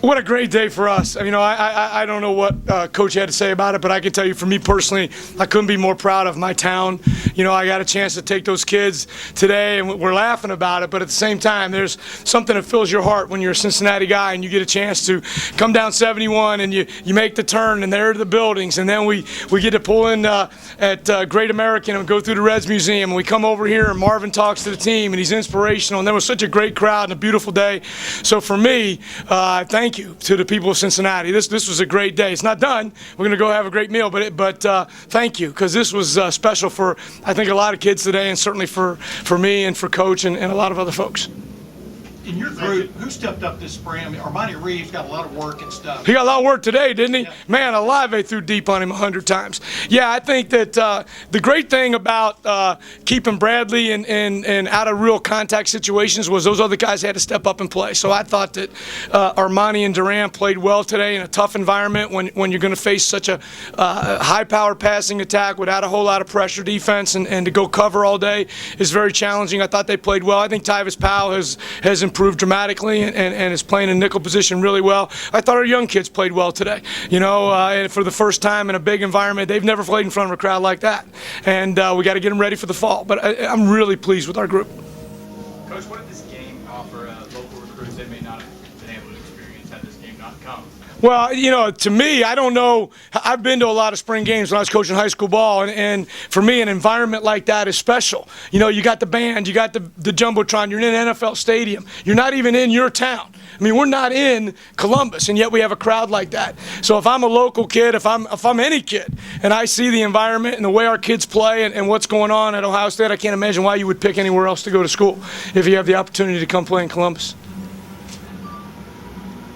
What a great day for us. I don't know what Coach had to say about it, but I can tell you for me personally, I couldn't be more proud of my town. I got a chance to take those kids today, and we're laughing about it, but at the same time, there's something that fills your heart when you're a Cincinnati guy and you get a chance to come down 71 and you make the turn, and there are the buildings, and then we get to pull in at Great American and go through the Reds Museum, and we come over here and Marvin talks to the team, and he's inspirational, and there was such a great crowd and a beautiful day. So for me, thank you to the people of Cincinnati. This was a great day. It's not done. We're going to go have a great meal, but thank you, because this was special for, I think, a lot of kids today, and certainly for me and for Coach and a lot of other folks. In your group, who stepped up this spring? I mean, Armani Reeves got a lot of work and stuff. He got a lot of work today, didn't he? Yeah. Man, alive, they threw deep on him 100 times. Yeah, I think that the great thing about keeping Bradley and out of real contact situations was those other guys had to step up and play. So I thought that Armani and Durant played well today in a tough environment when you're going to face such a high-powered passing attack without a whole lot of pressure defense, and to go cover all day is very challenging. I thought they played well. I think Tyvis Powell has improved dramatically and is playing in nickel position really well. I thought our young kids played well today. And for the first time in a big environment, they've never played in front of a crowd like that. And we got to get them ready for the fall. But I'm really pleased with our group. Coach, what did this game offer local recruits that may not have been able to experience had this game not come? Well, to me, I don't know. I've been to a lot of spring games when I was coaching high school ball, and for me, an environment like that is special. You got the band, you got the Jumbotron, you're in an NFL stadium. You're not even in your town. I mean, we're not in Columbus, and yet we have a crowd like that. So if I'm a local kid, if I'm any kid, and I see the environment and the way our kids play and what's going on at Ohio State, I can't imagine why you would pick anywhere else to go to school if you have the opportunity to come play in Columbus.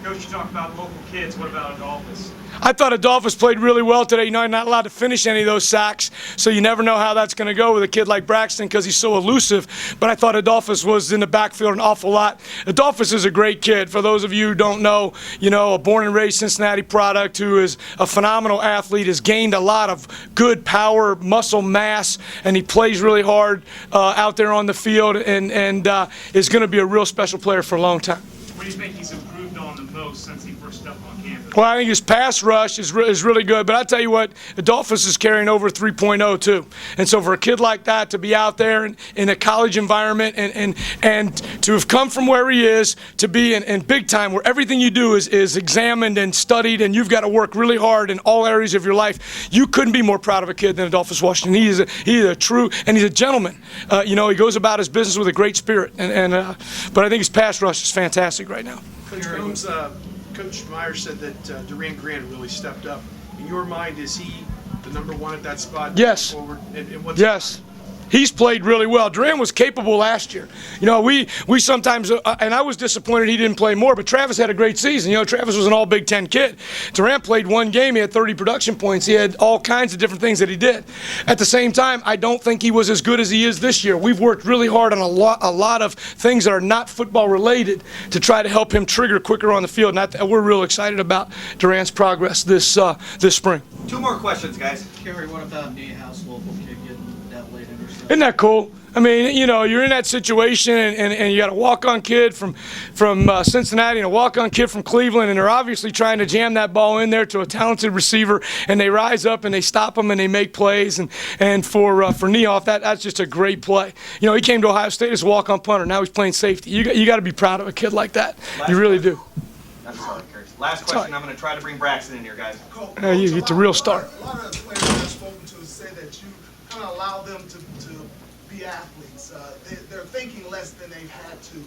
Coach, you talked about local kids. What about Adolphus? I thought Adolphus played really well today. You're not allowed to finish any of those sacks, so you never know how that's going to go with a kid like Braxton because he's so elusive. But I thought Adolphus was in the backfield an awful lot. Adolphus is a great kid. For those of you who don't know, a born and raised Cincinnati product who is a phenomenal athlete, has gained a lot of good power, muscle mass, and he plays really hard out there on the field and is going to be a real special player for a long time. What do you think he's improved on the most since he first stepped on campus? Well, I think his pass rush is really good. But I tell you what, Adolphus is carrying over 3.0 too. And so for a kid like that to be out there in a college environment and to have come from where he is to be in big time where everything you do is examined and studied and you've got to work really hard in all areas of your life, you couldn't be more proud of a kid than Adolphus Washington. He's a true, and he's a gentleman. He goes about his business with a great spirit. But I think his pass rush is fantastic right now. Coach Coombs, Coach Meyer said that Durant Grant really stepped up. In your mind, is he the number one at that spot? Yes. Forward? And what's yes. He's played really well. Durant was capable last year. We sometimes, and I was disappointed he didn't play more, but Travis had a great season. Travis was an all Big Ten kid. Durant played one game. He had 30 production points. He had all kinds of different things that he did. At the same time, I don't think he was as good as he is this year. We've worked really hard on a lot of things that are not football related to try to help him trigger quicker on the field. And we're real excited about Durant's progress this spring. Two more questions, guys. Kerry, what about Niehaus, local kid, getting that late interception? Isn't that cool? I mean, you're in that situation, and you got a walk-on kid from Cincinnati and a walk-on kid from Cleveland, and they're obviously trying to jam that ball in there to a talented receiver, and they rise up and they stop them and they make plays. And for Niehaus, that's just a great play. He came to Ohio State as a walk-on punter. Now he's playing safety. You got to be proud of a kid like that. You really do. I'm sorry, Kerry. Last question. I'm going to try to bring Braxton in here, guys. You get the real start. A lot of the players I've spoken to say that you kind of allow them to be athletes. They're thinking less than they've had to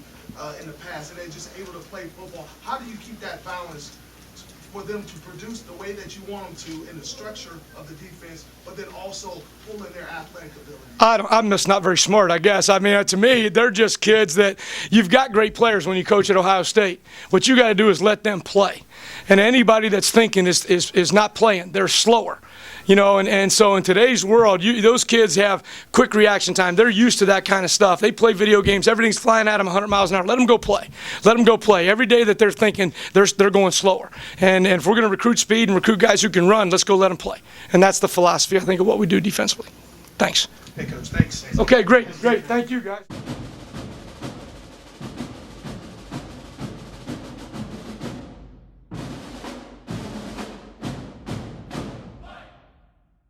in the past, and they're just able to play football. How do you keep that balance for them to produce the way that you want them to in the structure of the defense, but then also pull in their athletic ability? I'm just not very smart, I guess. I mean, to me, they're just kids that you've got great players when you coach at Ohio State. What you got to do is let them play. And anybody that's thinking is not playing. They're slower. And so in today's world, those kids have quick reaction time. They're used to that kind of stuff. They play video games. Everything's flying at them 100 miles an hour. Let them go play. Let them go play. Every day that they're thinking, they're going slower. And if we're going to recruit speed and recruit guys who can run, let's go let them play. And that's the philosophy, I think, of what we do defensively. Thanks. Hey, Coach, thanks. Okay, great. Thank you, guys.